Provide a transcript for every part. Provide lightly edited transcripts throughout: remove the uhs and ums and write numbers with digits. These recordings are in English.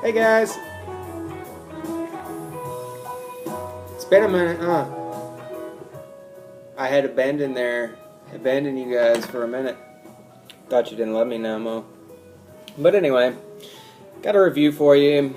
Hey guys, it's been a minute, huh? I had abandoned you guys for a minute. Thought you didn't love me no more. But anyway, got a review for you.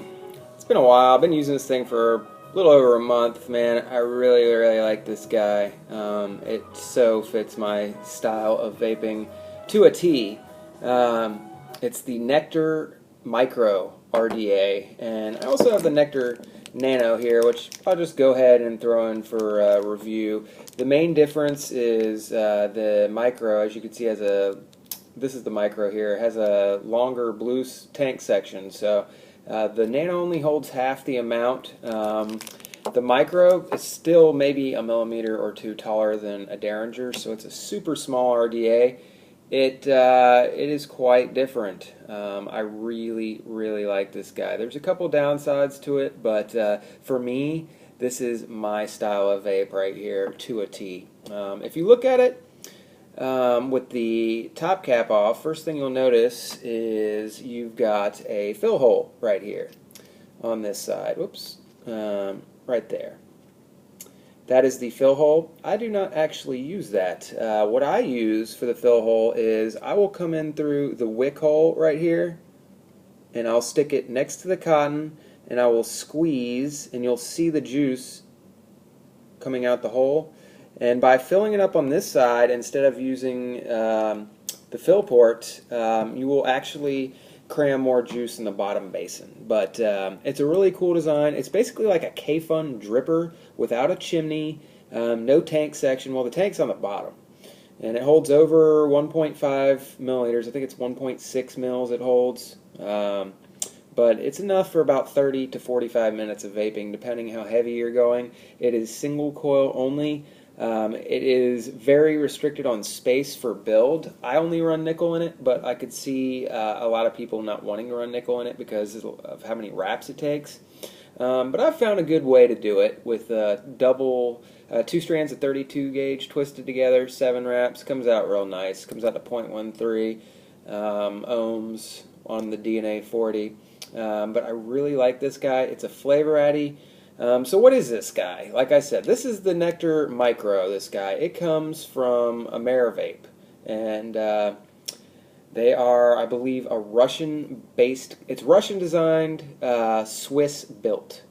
It's been a while. I've been using this thing for a little over a month, man. I really like this guy. It so fits my style of vaping to a T. It's the Nectar Micro RDA, and I also have the Nectar Nano here, which I'll just go ahead and throw in for a review. The main difference is the Micro, as you can see, this is the Micro here, has a longer blue tank section. So the Nano only holds half the amount. The Micro is still maybe a millimeter or two taller than a Derringer, so it's a super small RDA. It is quite different. I really like this guy. There's a couple downsides to it, but for me, this is my style of vape right here to a T. If you look at it with the top cap off, first thing you'll notice is you've got a fill hole right here on this side. Whoops, right there. That is the fill hole. I do not actually use that. What I use for the fill hole is I will come in through the wick hole right here, and I'll stick it next to the cotton, and I will squeeze, and you'll see the juice coming out the hole. And by filling it up on this side instead of using the fill port, you will actually cram more juice in the bottom basin. But it's a really cool design. It's basically like a K-Fun dripper without a chimney, no tank section. Well, the tank's on the bottom, and it holds over 1.5 milliliters. I think it's 1.6 mils it holds. But it's enough for about 30 to 45 minutes of vaping, depending how heavy you're going. It is single coil only. It is very restricted on space for build. I only run nickel in it, but I could see a lot of people not wanting to run nickel in it because of how many wraps it takes. But I've found a good way to do it with two strands of 32 gauge twisted together, 7 wraps. Comes out real nice. Comes out to 0.13 ohms on the DNA 40. But I really like this guy. It's a flavor addy. So what is this guy? Like I said, this is the Nectar Micro, this guy. It comes from Amerpoint, and they are, I believe, a Russian-based, it's Russian-designed, Swiss-built,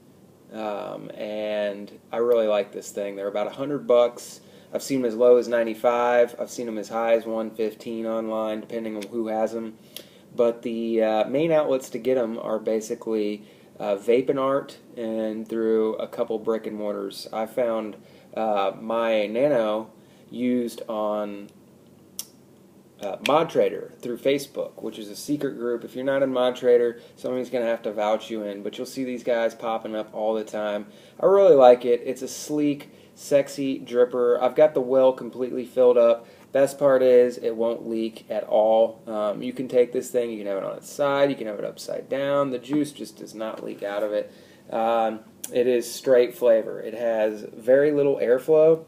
and I really like this thing. They're about $100. I've seen them as low as 95. I've seen them as high as 115 online, depending on who has them. But the main outlets to get them are basically Vape Art and through a couple brick and mortars. I found my Nano used on Mod Trader through Facebook, which is a secret group. If you're not in Mod Trader, somebody's going to have to vouch you in, but you'll see these guys popping up all the time. I really like it. It's a sleek, sexy dripper. I've got the well completely filled up. Best part is it won't leak at all. You can take this thing, you can have it on its side, you can have it upside down. The juice just does not leak out of it. It is straight flavor. It has very little airflow.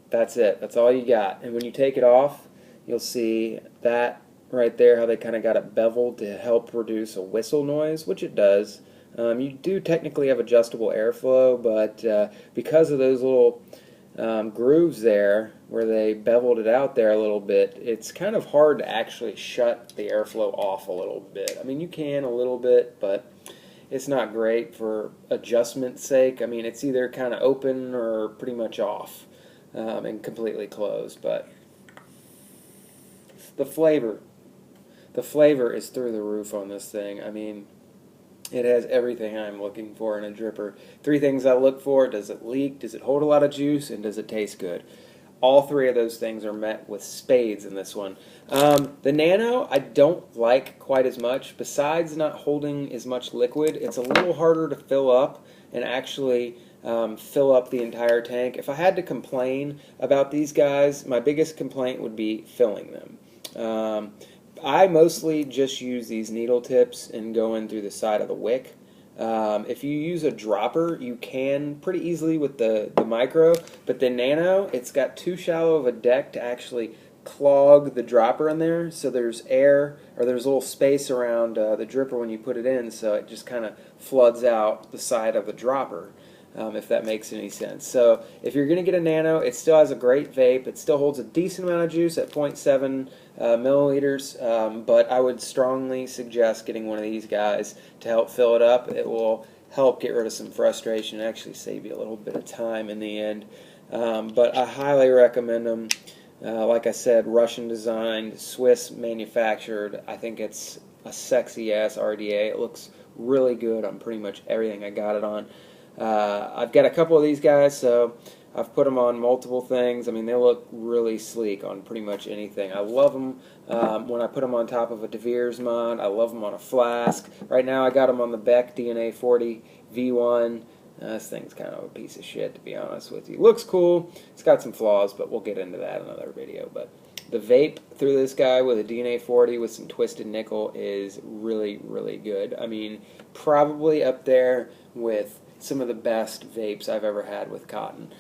That's it. That's all you got. And when you take it off, you'll see that right there, how they kind of got it beveled to help produce a whistle noise, which it does. You do technically have adjustable airflow, but because of those little grooves there where they beveled it out there a little bit, it's kind of hard to actually shut the airflow off a little bit. I mean, you can a little bit, but it's not great for adjustment's sake. I mean, it's either kind of open or pretty much off and completely closed. But the flavor is through the roof on this thing. I mean, it has everything I'm looking for in a dripper. 3 things I look for: does it leak, does it hold a lot of juice, and does it taste good? All 3 of those things are met with spades in this one. The Nano I don't like quite as much. Besides not holding as much liquid, it's a little harder to fill up and actually fill up the entire tank. If I had to complain about these guys, my biggest complaint would be filling them. I mostly just use these needle tips and go in through the side of the wick. If you use a dropper, you can pretty easily with the Micro, but the Nano, it's got too shallow of a deck to actually clog the dropper in there, so there's air, or there's a little space around the dripper when you put it in, so it just kind of floods out the side of the dropper, if that makes any sense. So if you're going to get a Nano, it still has a great vape. It still holds a decent amount of juice at 0.7 milliliters, but I would strongly suggest getting one of these guys to help fill it up. It will help get rid of some frustration and actually save you a little bit of time in the end. But I highly recommend them. Like I said, Russian designed, Swiss manufactured. I think it's a sexy ass RDA. It looks really good on pretty much everything I got it on. I've got a couple of these guys, so I've put them on multiple things. I mean, they look really sleek on pretty much anything. I love them when I put them on top of a De Beers mod. I love them on a flask. Right now I got them on the Beck DNA 40 V1. This thing's kind of a piece of shit, to be honest with you. Looks cool. It's got some flaws, but we'll get into that in another video. But the vape through this guy with a DNA 40 with some twisted nickel is really, really good. I mean, probably up there with some of the best vapes I've ever had with cotton.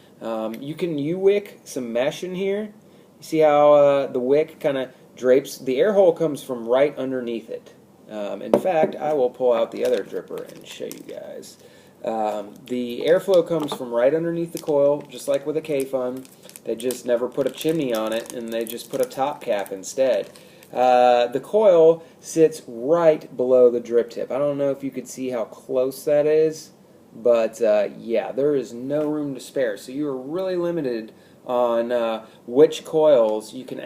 You can U-wick some mesh in here. You see how the wick kind of drapes? The air hole comes from right underneath it. In fact, I will pull out the other dripper and show you guys. The airflow comes from right underneath the coil, just like with a K-Fun. They just never put a chimney on it, and they just put a top cap instead. The coil sits right below the drip tip. I don't know if you could see how close that is, but yeah, there is no room to spare. So you are really limited on which coils you can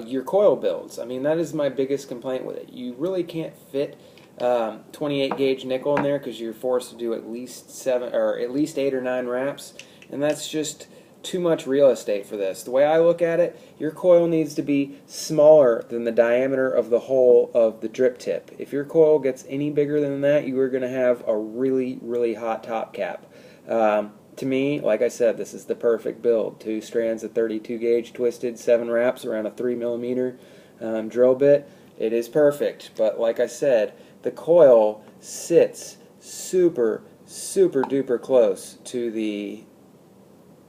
your coil builds. I mean, that is my biggest complaint with it. You really can't fit 28 gauge nickel in there because you're forced to do at least 8 or 9 wraps, and that's just too much real estate for this. The way I look at it, your coil needs to be smaller than the diameter of the hole of the drip tip. If your coil gets any bigger than that, you are going to have a really, really hot top cap. To me, like I said, this is the perfect build. 2 strands of 32 gauge twisted, 7 wraps around a 3mm drill bit. It is perfect, but like I said, the coil sits super, super duper close to the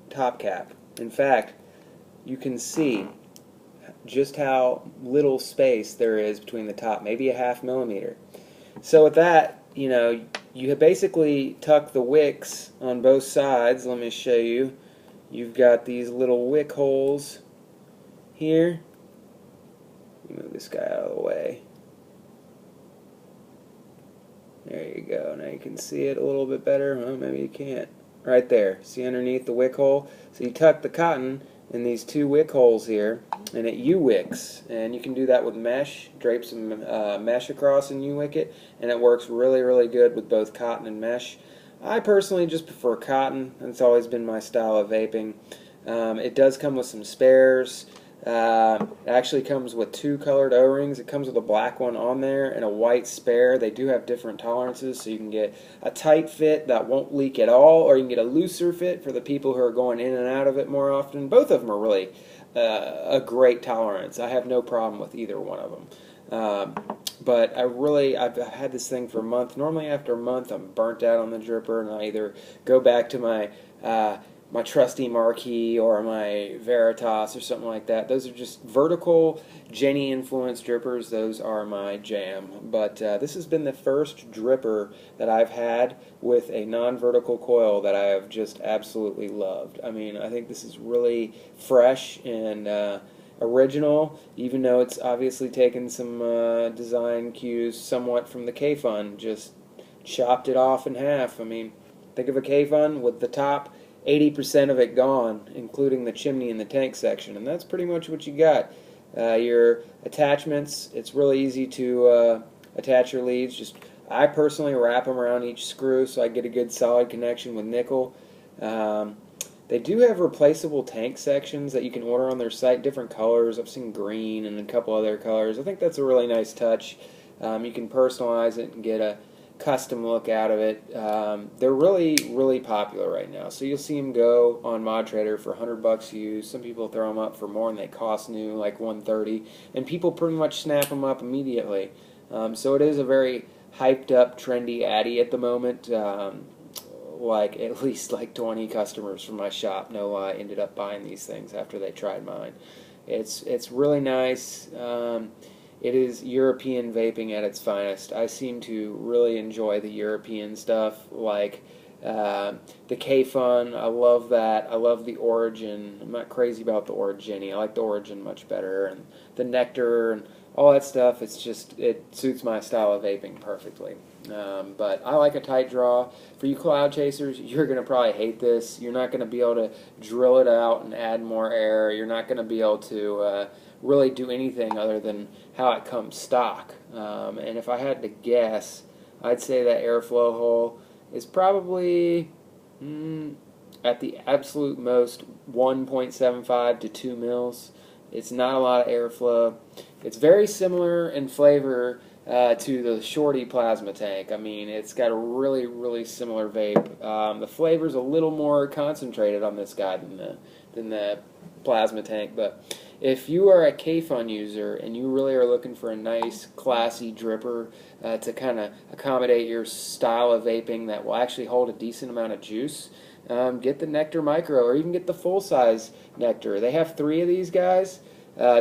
top cap. In fact, you can see just how little space there is between the top, maybe a ½ millimeter. So with that, you know, you basically tuck the wicks on both sides. Let me show you. You've got these little wick holes here. Move this guy out of the way. There you go. Now you can see it a little bit better. Well, maybe you can't. Right there. See underneath the wick hole? So you tuck the cotton in these 2 wick holes here, and it U-wicks. And you can do that with mesh. Drape some mesh across and U-wick it, and it works really, really good with both cotton and mesh. I personally just prefer cotton. That's always been my style of vaping. It does come with some spares. It actually comes with 2 colored O-rings. It comes with a black one on there and a white spare. They do have different tolerances, so you can get a tight fit that won't leak at all, or you can get a looser fit for the people who are going in and out of it more often. Both of them are really a great tolerance. I have no problem with either one of them. But I've had this thing for a month. Normally after a month I'm burnt out on the dripper, and I either go back to my my trusty Marquee or my Veritas or something like that. Those are just vertical Jenny influenced drippers. Those are my jam. But this has been the first dripper that I've had with a non-vertical coil that I have just absolutely loved. I mean, I think this is really fresh and original, even though it's obviously taken some design cues somewhat from the K-Fun, just chopped it off in half. I mean, think of a K-Fun with the top 80% of it gone, including the chimney and the tank section, and that's pretty much what you got. Your attachments, it's really easy to attach your leads. Just I personally wrap them around each screw so I get a good solid connection with nickel. They do have replaceable tank sections that you can order on their site, different colors. I've seen green and a couple other colors. I think that's a really nice touch. You can personalize it and get a custom look out of it. They're really, really popular right now. So you'll see them go on ModTrader for $100 used. Some people throw them up for more, and they cost new, like $130. And people pretty much snap them up immediately. So it is a very hyped up, trendy Addy at the moment. Like at least like 20 customers from my shop, no lie, ended up buying these things after they tried mine. It's really nice. It is European vaping at its finest. I seem to really enjoy the European stuff, like the K-Fun. I love that. I love the Origin. I'm not crazy about the Origin. I like the Origin much better, and the Nectar and all that stuff. It's just, it suits my style of vaping perfectly. But I like a tight draw. For you cloud chasers, you're going to probably hate this. You're not going to be able to drill it out and add more air. You're not going to be able to really do anything other than how it comes stock. And if I had to guess, I'd say that airflow hole is probably at the absolute most 1.75 to 2 mils. It's not a lot of airflow. It's very similar in flavor to the Shorty plasma tank. I mean, it's got a really, really similar vape. The flavor's a little more concentrated on this guy than the plasma tank, but if you are a K-Fun user and you really are looking for a nice, classy dripper to kind of accommodate your style of vaping that will actually hold a decent amount of juice, get the Nectar Micro, or even get the full-size Nectar. They have 3 of these guys.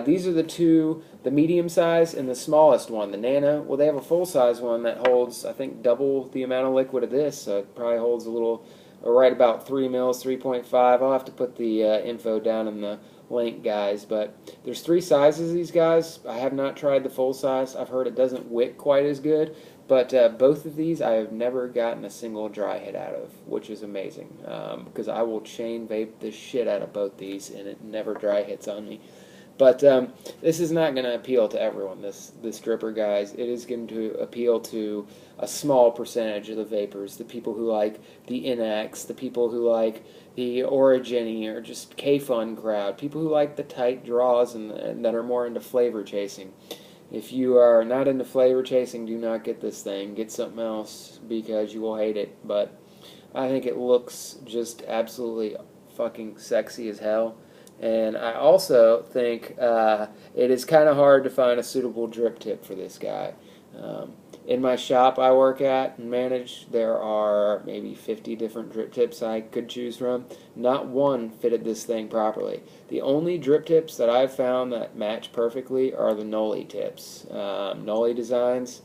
These are the 2, the medium size and the smallest one, the Nano. Well, they have a full-size one that holds, I think, double the amount of liquid of this, so it probably holds a little, right about 3 mils, 3.5. I'll have to put the info down in the link, guys, but there's 3 sizes of these guys. I have not tried the full size. I've heard it doesn't wick quite as good, but both of these I have never gotten a single dry hit out of, which is amazing, because I will chain vape the shit out of both these and it never dry hits on me. But this is not going to appeal to everyone, this dripper, guys. It is going to appeal to a small percentage of the vapors, the people who like the NX, the people who like the Origin or just K-Fun crowd, people who like the tight draws and that are more into flavor chasing. If you are not into flavor chasing, do not get this thing. Get something else because you will hate it. But I think it looks just absolutely fucking sexy as hell. And I also think it is kind of hard to find a suitable drip tip for this guy. In my shop I work at and manage, there are maybe 50 different drip tips I could choose from. Not one fitted this thing properly. The only drip tips that I've found that match perfectly are the Noli tips, Noli designs.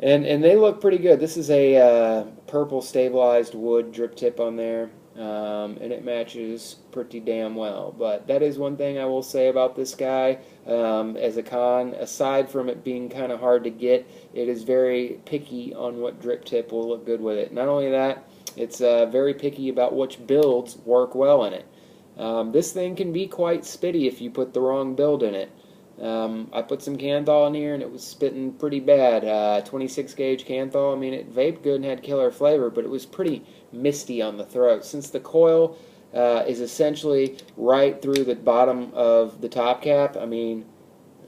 And they look pretty good. This is a purple stabilized wood drip tip on there. And it matches pretty damn well. But that is one thing I will say about this guy as a con. Aside from it being kind of hard to get, it is very picky on what drip tip will look good with it. Not only that, it's very picky about which builds work well in it. This thing can be quite spitty if you put the wrong build in it. I put some Canthal in here and it was spitting pretty bad. 26 gauge Canthal, I mean, it vaped good and had killer flavor, but it was pretty misty on the throat. Since the coil is essentially right through the bottom of the top cap, I mean,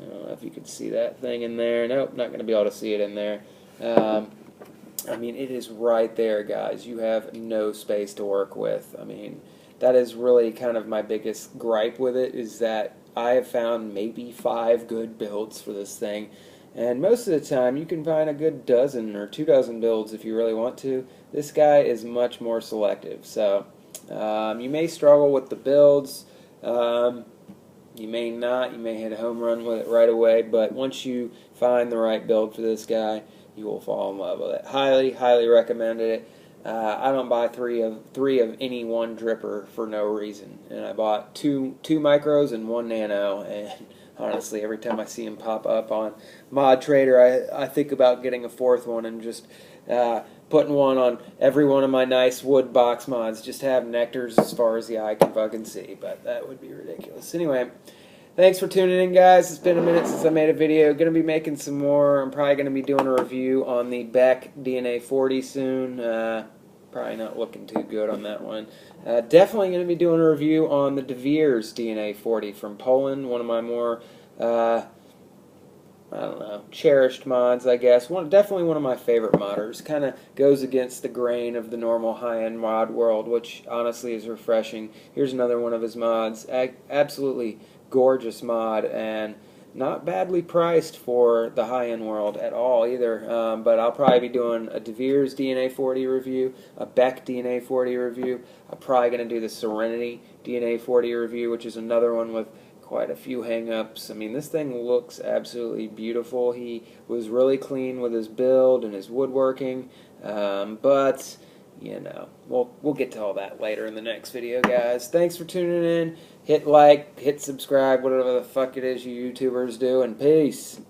I don't know if you can see that thing in there. Nope, not going to be able to see it in there. I mean, it is right there, guys. You have no space to work with. I mean, that is really kind of my biggest gripe with it, is that I have found maybe 5 good builds for this thing, and most of the time you can find a good dozen or 2 dozen builds if you really want to. This guy is much more selective, so you may struggle with the builds, you may not, you may hit a home run with it right away, but once you find the right build for this guy, you will fall in love with it. Highly, highly recommend it. I don't buy three of any one dripper for no reason, and I bought two micros and 1 nano, and honestly, every time I see them pop up on Mod Trader, I think about getting a 4th one and just putting one on every one of my nice wood box mods, just have nectars as far as the eye can fucking see, but that would be ridiculous. Anyway, thanks for tuning in, guys. It's been a minute since I made a video. Going to be making some more. I'm probably going to be doing a review on the Beck DNA 40 soon. Probably not looking too good on that one. Definitely going to be doing a review on the De Beers DNA 40 from Poland, one of my more, I don't know, cherished mods, I guess. Definitely one of my favorite modders. Kind of goes against the grain of the normal high-end mod world, which honestly is refreshing. Here's another one of his mods. Absolutely gorgeous mod, and not badly priced for the high-end world at all either, but I'll probably be doing a De Beers DNA 40 review, a Beck DNA 40 review. I'm probably going to do the Serenity DNA 40 review, which is another one with quite a few hang-ups. I mean, this thing looks absolutely beautiful. He was really clean with his build and his woodworking, but you know, we'll get to all that later in the next video, guys. Thanks for tuning in. Hit like, hit subscribe, whatever the fuck it is you YouTubers do, and peace.